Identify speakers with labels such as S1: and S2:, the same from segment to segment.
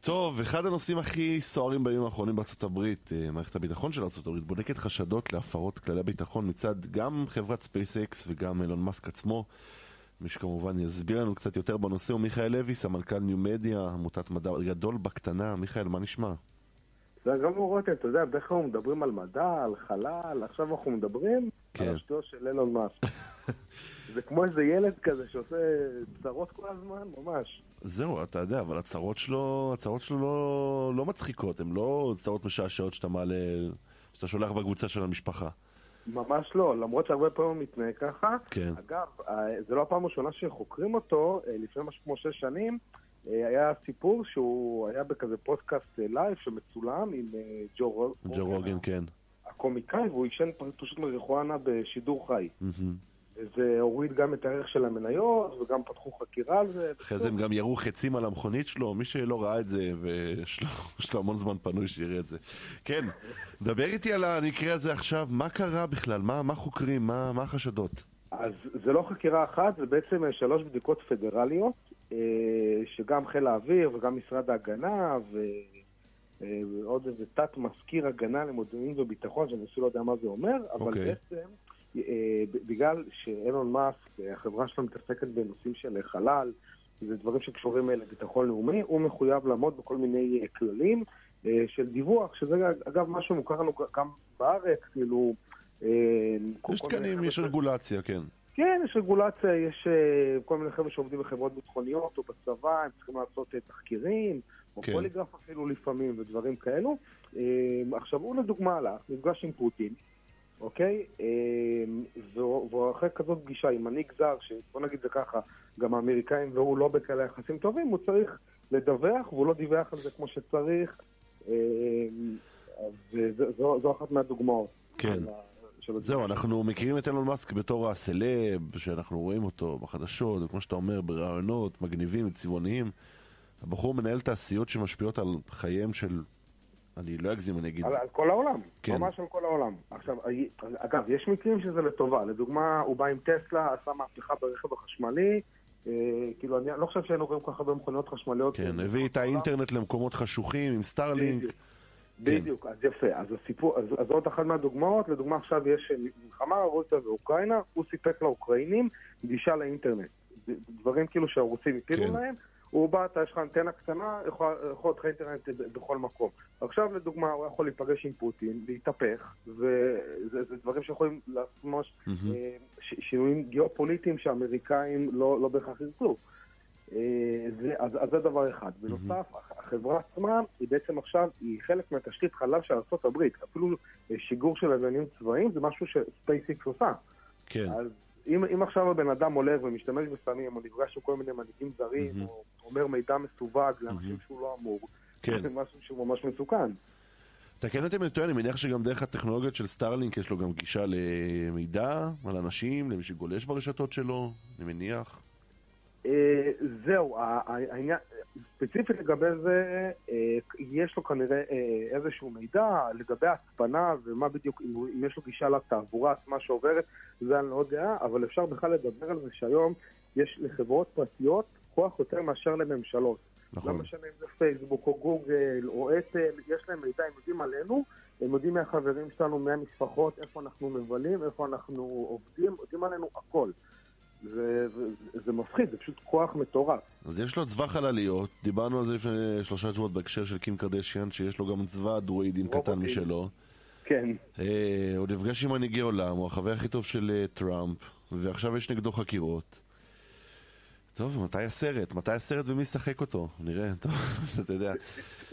S1: טוב, אחד הנושאים הכי סוערים בימים האחרונים בארצות הברית, מערכת הביטחון של ארצות הברית, בודקת חשדות להפרות כללי ביטחון מצד גם חברת SpaceX וגם אילון מאסק עצמו. מי שכמובן יסביר לנו קצת יותר בנושא הוא מיכאל לוי, סמנכ"ל ניו מדיה, עמותת מדע גדול בקטנה. מיכאל, מה נשמע?
S2: זה גם רותם, אתה יודע, בדרך כלל מדברים על מדע, על חלל, עכשיו אנחנו מדברים על השטויות של אילון מאסק. זה כמו איזה ילד כזה שעושה צרות כל הזמן, ממש.
S1: זהו, אתה יודע, אבל הצרות שלו לא מצחיקות, הן לא צרות משעשעות שאתה מעלה, שאתה שולח בקבוצה של המשפחה.
S2: ממש לא, למרות שהרבה פעמים הוא מתנהג ככה.
S1: כן.
S2: אגב, זה לא הפעם הראשונה שחוקרים אותו, לפני משהו כמו 6 שנים, היה סיפור שהוא היה בכזה פודקאסט לייב שמצולם עם ג'ו
S1: רוגן, כן.
S2: הקומיקאי, והוא ישן פשוט מריחואנה בשידור חי. וזה הוריד גם את הערך של המניות, וגם פתחו חקירה על זה.
S1: אחרי זה הם גם ירו חצים על המכונית שלו, מי שלא ראה את זה, ויש לו המון זמן פנוי שיראה את זה. כן, דבר איתי על המקרה הזה עכשיו, מה קרה בכלל? מה חוקרים? מה החשדות?
S2: אז זה לא חקירה אחת, זה בעצם 3 בדיקות פדרליות, שגם חיל האוויר וגם משרד ההגנה, ועוד איזה תת מזכיר הגנה למודיעין וביטחון, שאני אפילו לא יודע מה זה אומר, אבל בעצם בגלל שאילון מאסק, החברה שלו מתעסקת בנושאים של חלל, זה דברים שקשורים לביטחון לאומי, הוא מחויב לעמוד בכל מיני כללים של דיווח, שזה אגב משהו מוכר לנו גם בארץ, כאילו...
S1: יש תקנים, יש רגולציה, כן.
S2: כן, יש רגולציה, יש כל מיני חבר'ה שעובדים בחברות ביטחוניות או בצבא, הם צריכים לעשות תחקירים, או פוליגרף אפילו לפעמים ודברים כאלו. עכשיו הוא לדוגמה הלך, נפגש עם פוטין, אוקיי? ואחרי כזאת פגישה עם מנהיג זר, שבוא נגיד זה ככה, גם האמריקאים והוא לא בכאלה יחסים טובים, הוא צריך לדווח, והוא לא דיווח על זה כמו שצריך, וזו אחת מהדוגמאות.
S1: כן. זהו, אנחנו מכירים את אילון מאסק בתור הסלב, שאנחנו רואים אותו בחדשות, וכמו שאתה אומר, ברעיונות, מגניבים וצבעוניים. הבחור מנהל תעשיות שמשפיעות על חייהם של... אני לא אגזים, אני אגיד...
S2: על כל העולם,
S1: כן.
S2: ממש על כל העולם. עכשיו, אגב, יש מקרים שזה לטובה. לדוגמה, הוא בא עם טסלה, עשה מהפכה ברכב החשמלי, כאילו, אני לא חושב שהיינו רואים ככה במכוניות חשמליות.
S1: כן, הביא את האינטרנט למקומות חשוכים, עם סטארלינק.
S2: בדיוק, אז יפה. אז הסיפור, אז עוד אחת מהדוגמאות, לדוגמה עכשיו יש מלחמה רוסיה ואוקראינה, הוא סיפק לאוקראינים גישה לאינטרנט. דברים כאילו שהרוסים הפילו להם, הוא בא, יש לך אנטנה קטנה, יכול להיות לך אינטרנט בכל מקום. עכשיו לדוגמה, הוא יכול להיפגש עם פוטין, להתהפך, וזה דברים שיכולים לעשות שינויים גיאופוליטיים שהאמריקאים לא בהכרח ירצו. אז זה דבר אחד. בנוסף, החברה עצמה היא בעצם עכשיו, היא חלק מהתשתית חלל של ארצות הברית. אפילו שיגור של לוויינים צבאיים זה משהו שספייסיקס עושה.
S1: כן.
S2: אז אם עכשיו הבן אדם הולך ומשתמש בסמים, או נפגש עם כל מיני מנהיגים זרים, או אומר מידע מסווג לאנשים שהוא לא אמור, זה משהו שהוא ממש מסוכן.
S1: תקן אותי מטוען, אני מניח שגם דרך הטכנולוגיות של סטארלינק יש לו גם גישה למידע על אנשים, למי שגולש ברשתות שלו, אני מניח.
S2: זהו, העניין, ספציפית לגבי זה, יש לו כנראה איזשהו מידע לגבי הצפנה ומה בדיוק, אם יש לו גישה לתעבורה עצמה שעוברת, זה אני לא יודע, אבל אפשר בכלל לדבר על זה שהיום יש לחברות פרטיות כוח יותר מאשר לממשלות. לא משנה אם זה פייסבוק או גוגל או אפל, יש להם מידע, הם יודעים עלינו, הם יודעים מהחברים שלנו, מהמשפחות, איפה אנחנו מבלים, איפה אנחנו עובדים, יודעים עלינו הכל. זה מפחיד, זה פשוט כוח מטורף.
S1: אז יש לו צבא חלליות, דיברנו על זה לפני 3 שבועות בהקשר של קים קרדשיאן, שיש לו גם צבא דרואידים קטן משלו.
S2: כן.
S1: הוא נפגש עם מנהיגי עולם, הוא החבר הכי טוב של טראמפ, ועכשיו יש נגדו חקירות. טוב, מתי הסרט ומי ישחק אותו? נראה, טוב, אתה יודע.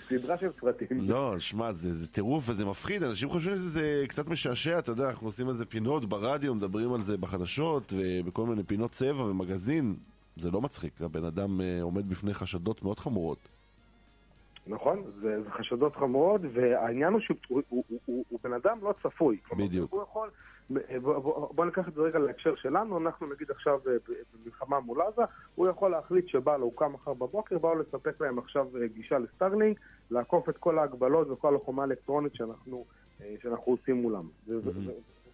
S2: סדרה של סרטים.
S1: לא, שמע, זה טירוף וזה מפחיד, אנשים חושבים שזה קצת משעשע, אתה יודע, אנחנו עושים איזה פינות ברדיו, מדברים על זה בחדשות, ובכל מיני פינות צבע ומגזין, זה לא מצחיק, הבן אדם עומד בפני חשדות מאוד חמורות.
S2: נכון, זה חשדות חמורות, והעניין הוא שהוא בן אדם לא צפוי.
S1: בדיוק.
S2: הוא יכול, בוא ניקח את זה רגע להקשר שלנו, אנחנו נגיד עכשיו במלחמה מול עזה, הוא יכול להחליט שבא לו, הוא קם מחר בבוקר, בא לו לספק להם עכשיו גישה לסטארלינק, לעקוף את כל ההגבלות וכל החומה האלקטרונית שאנחנו עושים מולם.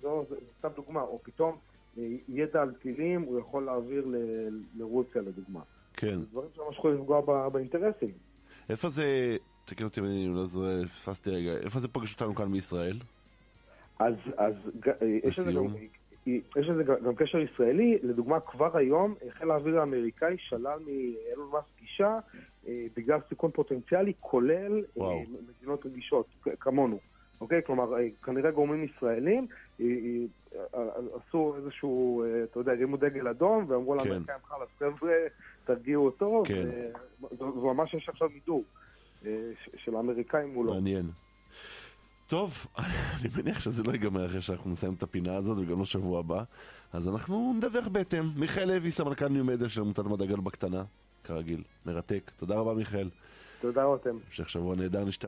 S2: זו סתם דוגמה, או פתאום ידע על טילים, הוא יכול להעביר לרוסיה לדוגמה.
S1: כן.
S2: זה דברים שממש יכולים לפגוע באינטרסים.
S1: איפה זה, תקן אותי, אני לא פספסתי רגע, איפה זה פוגש אותנו כאן בישראל?
S2: אז יש לזה גם קשר ישראלי. לדוגמה, כבר היום חיל האוויר האמריקאי שלל מאילון מאסק גישה בגלל סיכון פוטנציאלי, כולל מדינות רגישות כמונו. אוקיי? כלומר, כנראה גורמים ישראלים עשו איזשהו, אתה יודע, רימו דגל אדום, ואמרו לאמריקאים, חלאס, חבר'ה, תרגיעו אותו, זו ממש יש עכשיו מידור של האמריקאים מולו.
S1: מעניין. טוב, אני מניח שזה לא ייגמר אחרי שאנחנו נסיים את הפינה הזאת, וגם לא שבוע הבא, אז אנחנו נדווח בהתאם. מיכאל לוי, סמנכ"ל ניו מדיה של עמותת מדע גל בקטנה, כרגיל, מרתק. תודה רבה מיכאל.
S2: תודה רותם.
S1: המשך שבוע נהדר, נשתמע.